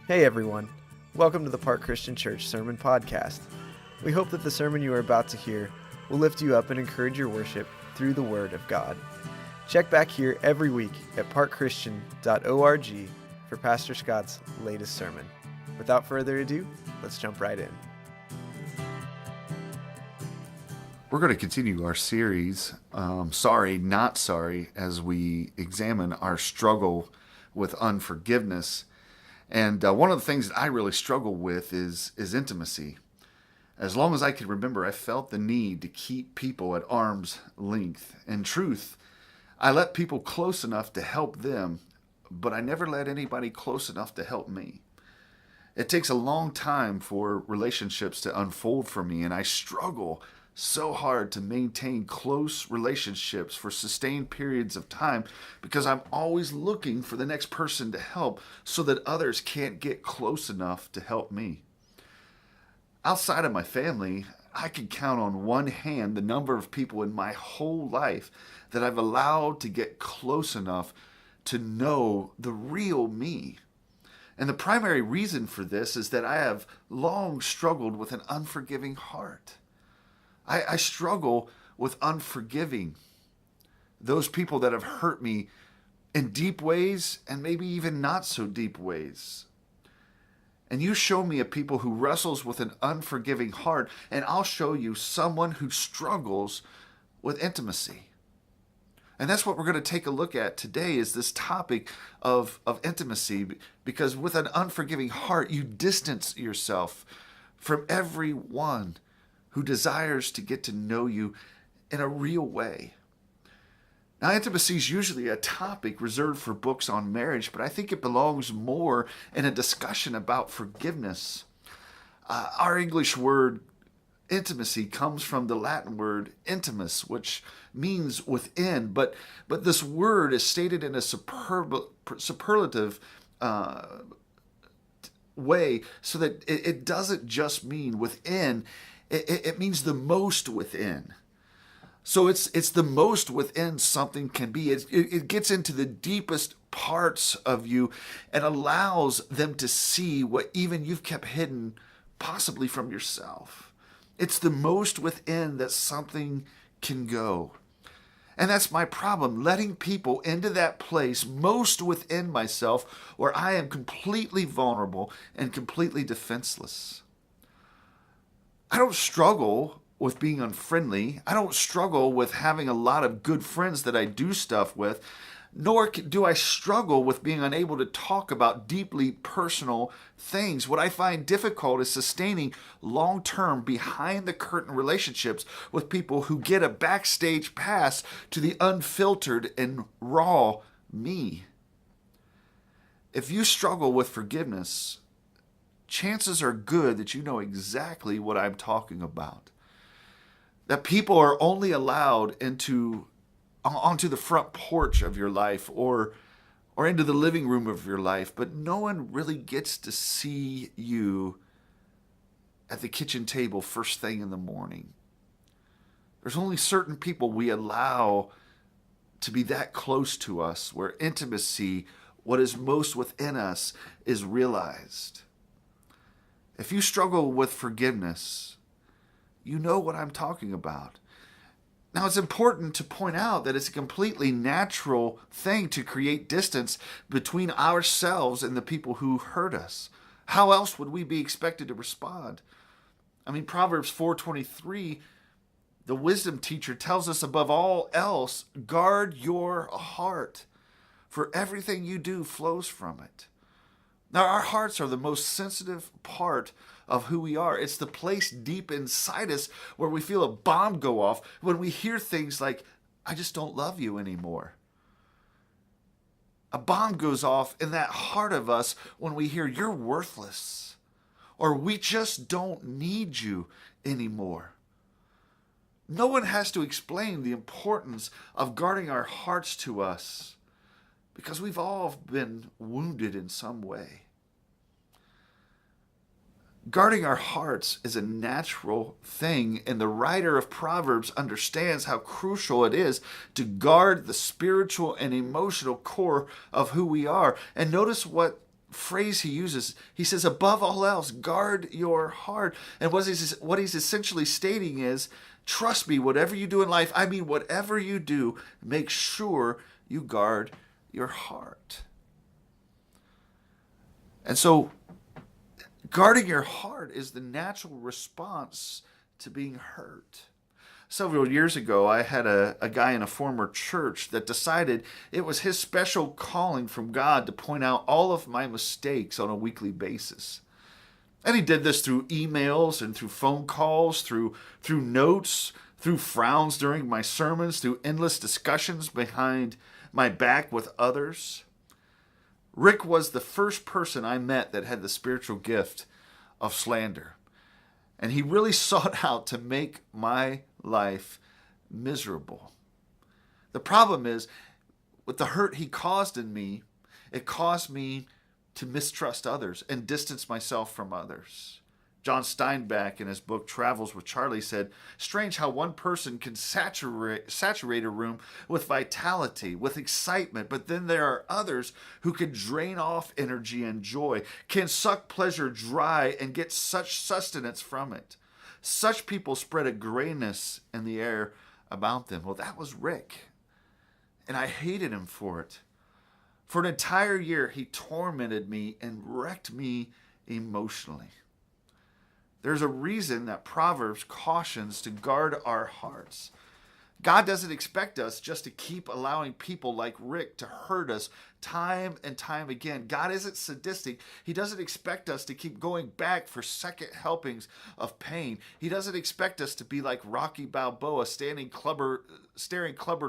Hey everyone, welcome to the Park Christian Church Sermon Podcast. We hope that the sermon you are about to hear will lift you up and encourage your worship through the Word of God. Check back here every week at parkchristian.org for Pastor Scot's latest sermon. Without further ado, let's jump right in. We're going to continue our series, Sorry, Not Sorry, as we examine our struggle with unforgiveness. And one of the things that I really struggle with is intimacy. As long as I can remember, I felt the need to keep people at arm's length. In truth, I let people close enough to help them, but I never let anybody close enough to help me. It takes a long time for relationships to unfold for me, and I struggle so hard to maintain close relationships for sustained periods of time because I'm always looking for the next person to help so that others can't get close enough to help me. Outside of my family, I can count on one hand the number of people in my whole life that I've allowed to get close enough to know the real me. And the primary reason for this is that I have long struggled with an unforgiving heart. I struggle with unforgiving those people that have hurt me in deep ways and maybe even not so deep ways. And you show me a people who wrestles with an unforgiving heart, and I'll show you someone who struggles with intimacy. And that's what we're going to take a look at today, is this topic of intimacy, because with an unforgiving heart, you distance yourself from everyone who desires to get to know you in a real way. Now, intimacy is usually a topic reserved for books on marriage, but I think it belongs more in a discussion about forgiveness. Our English word intimacy comes from the Latin word intimus, which means within, but this word is stated in a superlative way, so that it doesn't just mean within. It means the most within. So it's the most within something can be. It gets into the deepest parts of you and allows them to see what even you've kept hidden, possibly from yourself. It's the most within that something can go. And that's my problem, letting people into that place most within myself where I am completely vulnerable and completely defenseless. I don't struggle with being unfriendly. I don't struggle with having a lot of good friends that I do stuff with, nor do I struggle with being unable to talk about deeply personal things. What I find difficult is sustaining long-term, behind-the-curtain relationships with people who get a backstage pass to the unfiltered and raw me. If you struggle with forgiveness, chances are good that you know exactly what I'm talking about. That people are only allowed onto the front porch of your life or into the living room of your life, but no one really gets to see you at the kitchen table first thing in the morning. There's only certain people we allow to be that close to us, where intimacy, what is most within us, is realized. If you struggle with forgiveness, you know what I'm talking about. Now, it's important to point out that it's a completely natural thing to create distance between ourselves and the people who hurt us. How else would we be expected to respond? I mean, Proverbs 4:23, the wisdom teacher, tells us above all else, guard your heart, for everything you do flows from it. Now, our hearts are the most sensitive part of who we are. It's the place deep inside us where we feel a bomb go off when we hear things like, I just don't love you anymore. A bomb goes off in that heart of us when we hear, you're worthless, or we just don't need you anymore. No one has to explain the importance of guarding our hearts to us, because we've all been wounded in some way. Guarding our hearts is a natural thing, and the writer of Proverbs understands how crucial it is to guard the spiritual and emotional core of who we are. And notice what phrase he uses, he says, above all else, guard your heart. And what he's essentially stating is, trust me, whatever you do in life, I mean, whatever you do, make sure you guard your heart. And so, guarding your heart is the natural response to being hurt. Several years ago, I had a guy in a former church that decided it was his special calling from God to point out all of my mistakes on a weekly basis. And he did this through emails and through phone calls, through notes, through frowns during my sermons, through endless discussions behind my back with others. Rick was the first person I met that had the spiritual gift of slander. And he really sought out to make my life miserable. The problem is, with the hurt he caused in me, it caused me to mistrust others and distance myself from others. John Steinbeck, in his book Travels with Charlie, said, strange how one person can saturate a room with vitality, with excitement, but then there are others who can drain off energy and joy, can suck pleasure dry and get such sustenance from it. Such people spread a grayness in the air about them. Well, that was Rick, and I hated him for it. For an entire year, he tormented me and wrecked me emotionally. There's a reason that Proverbs cautions to guard our hearts. God doesn't expect us just to keep allowing people like Rick to hurt us time and time again. God isn't sadistic. He doesn't expect us to keep going back for second helpings of pain. He doesn't expect us to be like Rocky Balboa, staring Clubber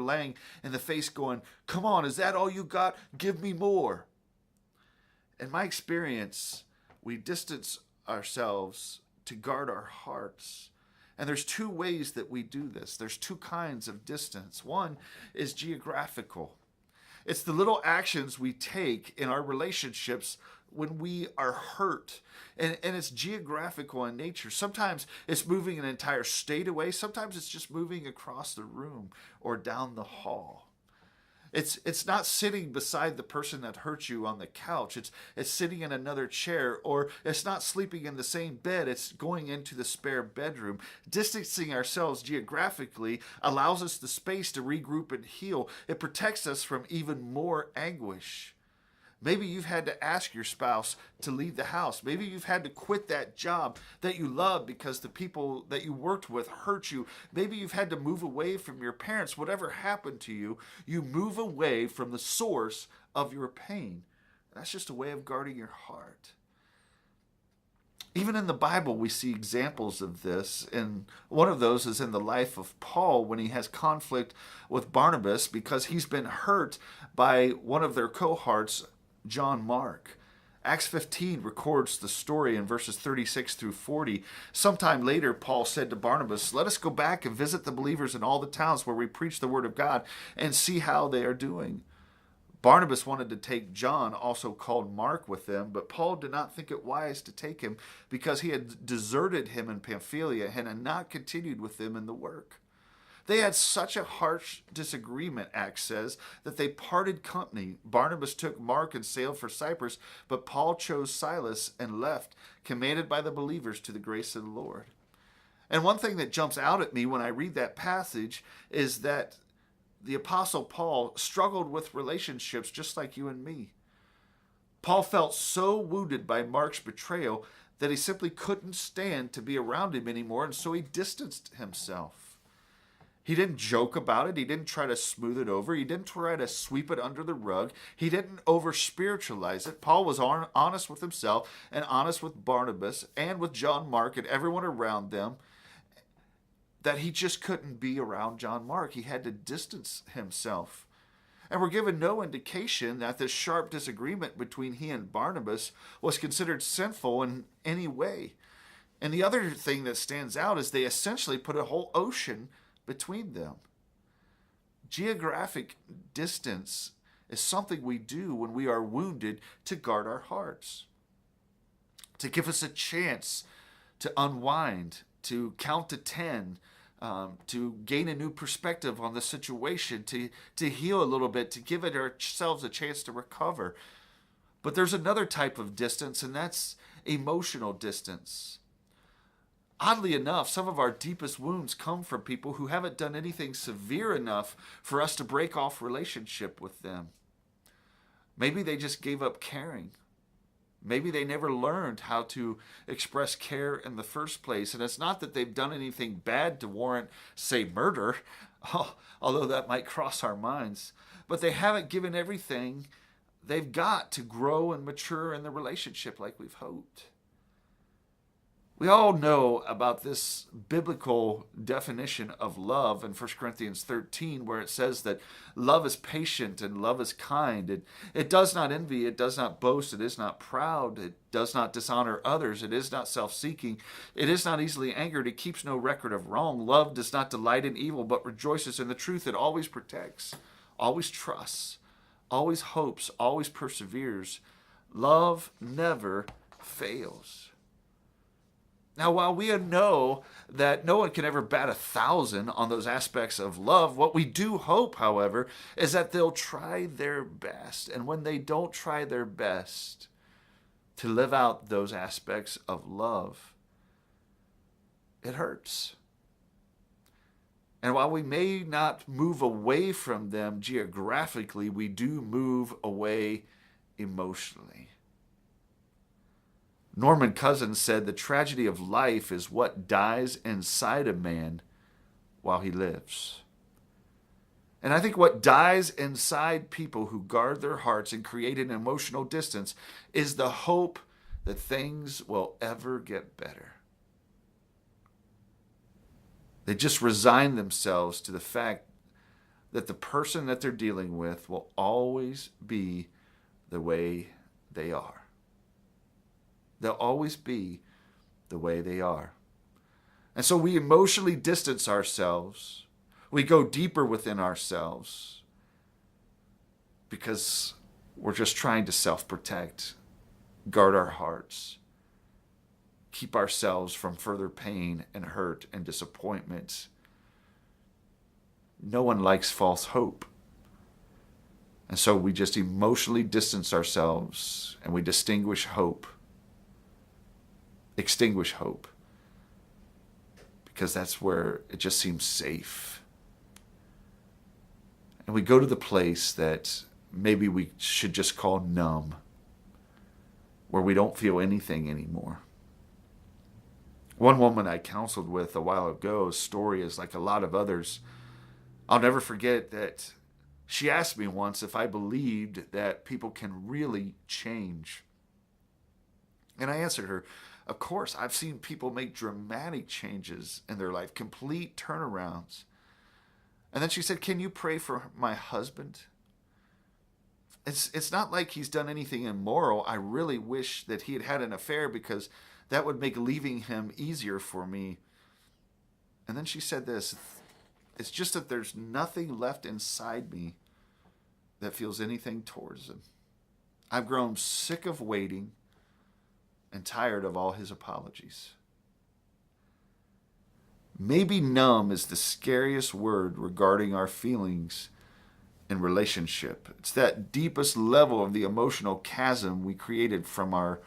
Lang in the face going, come on, is that all you got? Give me more. In my experience, we distance ourselves to guard our hearts. And there's two ways that we do this. There's two kinds of distance. One is geographical. It's the little actions we take in our relationships when we are hurt. And it's geographical in nature. Sometimes it's moving an entire state away. Sometimes it's just moving across the room or down the hall. It's not sitting beside the person that hurt you on the couch. It's sitting in another chair, or it's not sleeping in the same bed. It's going into the spare bedroom. Distancing ourselves geographically allows us the space to regroup and heal. It protects us from even more anguish. Maybe you've had to ask your spouse to leave the house. Maybe you've had to quit that job that you love because the people that you worked with hurt you. Maybe you've had to move away from your parents. Whatever happened to you, you move away from the source of your pain. That's just a way of guarding your heart. Even in the Bible, we see examples of this, and one of those is in the life of Paul when he has conflict with Barnabas because he's been hurt by one of their cohorts, John Mark. Acts 15 records the story in verses 36 through 40. Sometime later, Paul said to Barnabas, let us go back and visit the believers in all the towns where we preach the word of God and see how they are doing. Barnabas wanted to take John, also called Mark, with them, but Paul did not think it wise to take him because he had deserted him in Pamphylia and had not continued with them in the work. They had such a harsh disagreement, Acts says, that they parted company. Barnabas took Mark and sailed for Cyprus, but Paul chose Silas and left, commanded by the believers to the grace of the Lord. And one thing that jumps out at me when I read that passage is that the Apostle Paul struggled with relationships just like you and me. Paul felt so wounded by Mark's betrayal that he simply couldn't stand to be around him anymore, and so he distanced himself. He didn't joke about it. He didn't try to smooth it over. He didn't try to sweep it under the rug. He didn't over-spiritualize it. Paul was honest with himself and honest with Barnabas and with John Mark and everyone around them that he just couldn't be around John Mark. He had to distance himself. And we're given no indication that this sharp disagreement between he and Barnabas was considered sinful in any way. And the other thing that stands out is they essentially put a whole ocean between them. Geographic distance is something we do when we are wounded to guard our hearts, to give us a chance to unwind, to count to 10, to gain a new perspective on the situation, to heal a little bit, to give ourselves a chance to recover. But there's another type of distance, and that's emotional distance. Oddly enough, some of our deepest wounds come from people who haven't done anything severe enough for us to break off relationship with them. Maybe they just gave up caring. Maybe they never learned how to express care in the first place. And it's not that they've done anything bad to warrant, say, murder, although that might cross our minds. But they haven't given everything they've got to grow and mature in the relationship like we've hoped. We all know about this biblical definition of love in 1 Corinthians 13, where it says that love is patient and love is kind. It does not envy, it does not boast, it is not proud, it does not dishonor others, it is not self-seeking, it is not easily angered, it keeps no record of wrong. Love does not delight in evil, but rejoices in the truth. It always protects, always trusts, always hopes, always perseveres. Love never fails. Now, while we know that no one can ever bat 1,000 on those aspects of love, what we do hope, however, is that they'll try their best. And when they don't try their best to live out those aspects of love, it hurts. And while we may not move away from them geographically, we do move away emotionally. Norman Cousins said the tragedy of life is what dies inside a man while he lives. And I think what dies inside people who guard their hearts and create an emotional distance is the hope that things will ever get better. They just resign themselves to the fact that the person that they're dealing with will always be the way they are. They'll always be the way they are. And so we emotionally distance ourselves. We go deeper within ourselves because we're just trying to self-protect, guard our hearts, keep ourselves from further pain and hurt and disappointment. No one likes false hope. And so we just emotionally distance ourselves and we extinguish hope, because that's where it just seems safe. And we go to the place that maybe we should just call numb, where we don't feel anything anymore. One woman I counseled with a while ago's story is like a lot of others. I'll never forget that she asked me once if I believed that people can really change. And I answered her, of course, I've seen people make dramatic changes in their life, complete turnarounds. And then she said, can you pray for my husband? It's not like he's done anything immoral. I really wish that he had had an affair because that would make leaving him easier for me. And then she said this, it's just that there's nothing left inside me that feels anything towards him. I've grown sick of waiting and tired of all his apologies. Maybe numb is the scariest word regarding our feelings in relationship. It's that deepest level of the emotional chasm we created from our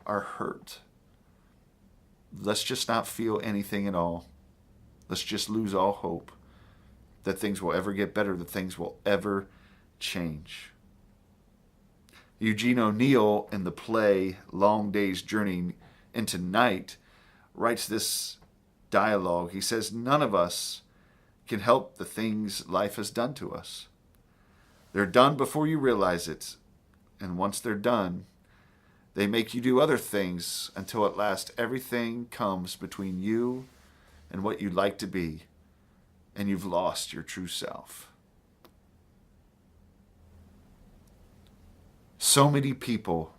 hurt. Let's just not feel anything at all. Let's just lose all hope that things will ever get better, that things will ever change. Eugene O'Neill, in the play Long Day's Journey into Night, writes this dialogue. He says, none of us can help the things life has done to us. They're done before you realize it. And once they're done, they make you do other things until at last everything comes between you and what you'd like to be, and you've lost your true self. So many people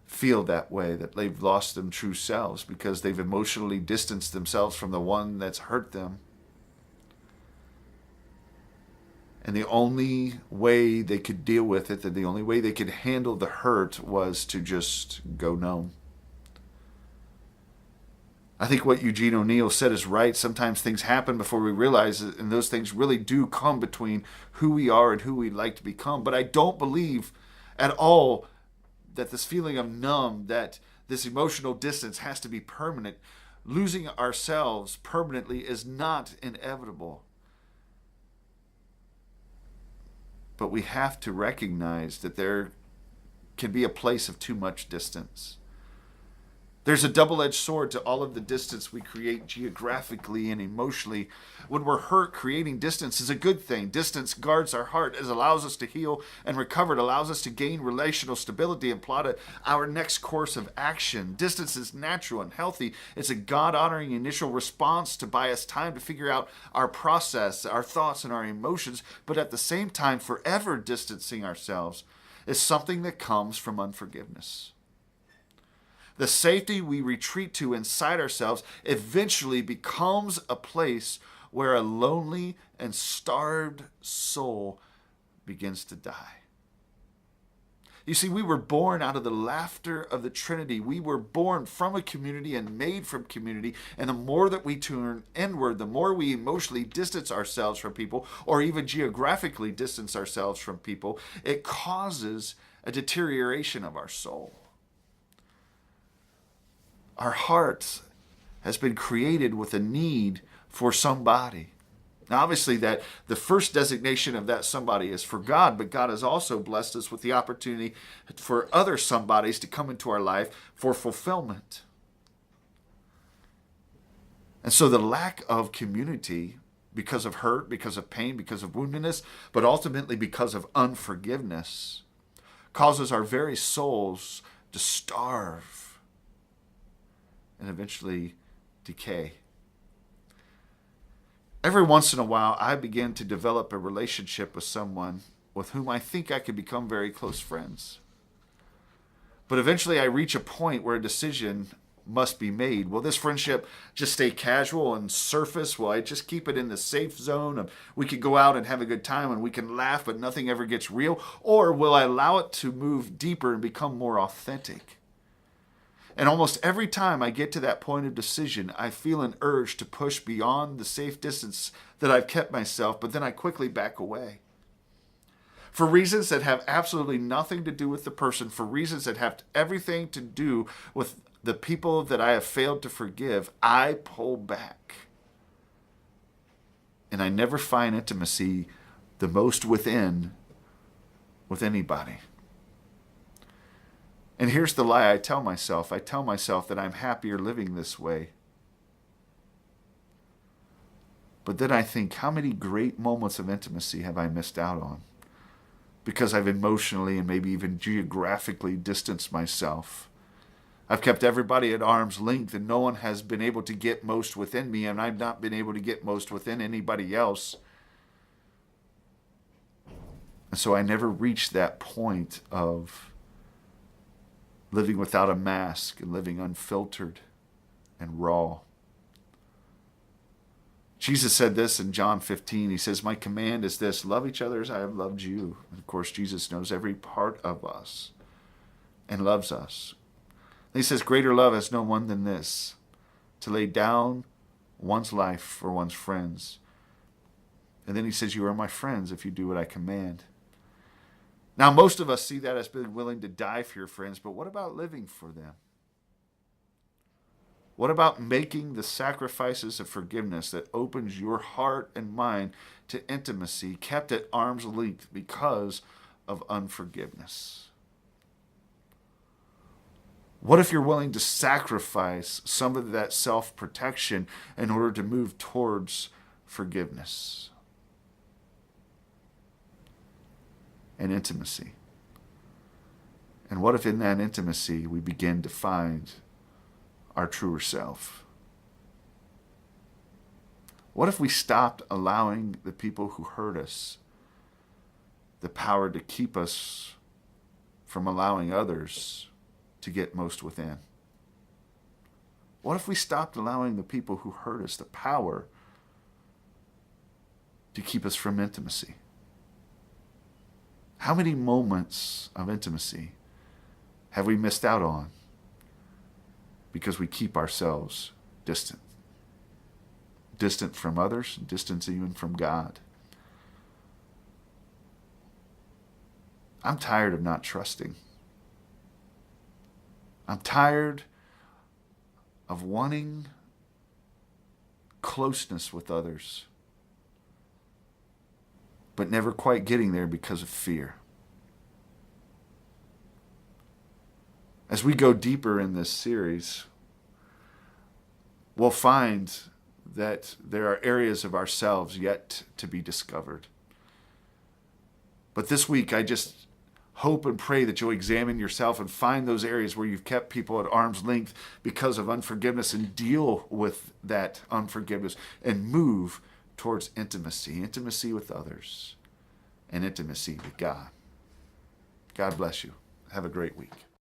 feel that way, that they've lost their true selves because they've emotionally distanced themselves from the one that's hurt them. And the only way they could deal with it, and the only way they could handle the hurt was to just go numb. I think what Eugene O'Neill said is right. Sometimes things happen before we realize it, and those things really do come between who we are and who we'd like to become. But I don't believe at all that this feeling of numb, that this emotional distance has to be permanent. Losing ourselves permanently is not inevitable. But we have to recognize that there can be a place of too much distance. There's a double-edged sword to all of the distance we create geographically and emotionally. When we're hurt, creating distance is a good thing. Distance guards our heart. It allows us to heal and recover. It allows us to gain relational stability and plot our next course of action. Distance is natural and healthy. It's a God-honoring initial response to buy us time to figure out our process, our thoughts, and our emotions. But at the same time, forever distancing ourselves is something that comes from unforgiveness. The safety we retreat to inside ourselves eventually becomes a place where a lonely and starved soul begins to die. You see, we were born out of the laughter of the Trinity. We were born from a community and made from community. And the more that we turn inward, the more we emotionally distance ourselves from people, or even geographically distance ourselves from people, it causes a deterioration of our soul. Our heart has been created with a need for somebody. Now, obviously, that the first designation of that somebody is for God, but God has also blessed us with the opportunity for other somebodies to come into our life for fulfillment. And so the lack of community, because of hurt, because of pain, because of woundedness, but ultimately because of unforgiveness, causes our very souls to starve and eventually decay. Every once in a while, I begin to develop a relationship with someone with whom I think I could become very close friends. But eventually I reach a point where a decision must be made. Will this friendship just stay casual and surface? Will I just keep it in the safe zone of we can go out and have a good time and we can laugh but nothing ever gets real? Or will I allow it to move deeper and become more authentic? And almost every time I get to that point of decision, I feel an urge to push beyond the safe distance that I've kept myself, but then I quickly back away. For reasons that have absolutely nothing to do with the person, for reasons that have everything to do with the people that I have failed to forgive, I pull back. And I never find intimacy the most within with anybody. And here's the lie I tell myself. I tell myself that I'm happier living this way. But then I think, how many great moments of intimacy have I missed out on? Because I've emotionally and maybe even geographically distanced myself. I've kept everybody at arm's length and no one has been able to get most within me, and I've not been able to get most within anybody else. And so I never reached that point of living without a mask and living unfiltered and raw. Jesus said this in John 15. He says, "My command is this, love each other as I have loved you." And of course, Jesus knows every part of us and loves us. And he says, "Greater love has no one than this, to lay down one's life for one's friends." And then he says, "You are my friends if you do what I command." Now, most of us see that as being willing to die for your friends, but what about living for them? What about making the sacrifices of forgiveness that opens your heart and mind to intimacy, kept at arm's length because of unforgiveness? What if you're willing to sacrifice some of that self-protection in order to move towards forgiveness and intimacy? And what if in that intimacy we begin to find our truer self? What if we stopped allowing the people who hurt us the power to keep us from allowing others to get most within? What if we stopped allowing the people who hurt us the power to keep us from intimacy? How many moments of intimacy have we missed out on because we keep ourselves distant? Distant from others, distant even from God. I'm tired of not trusting. I'm tired of wanting closeness with others, but never quite getting there because of fear. As we go deeper in this series, we'll find that there are areas of ourselves yet to be discovered. But this week, I just hope and pray that you'll examine yourself and find those areas where you've kept people at arm's length because of unforgiveness, and deal with that unforgiveness and move towards intimacy with others, and intimacy with God. God bless you. Have a great week.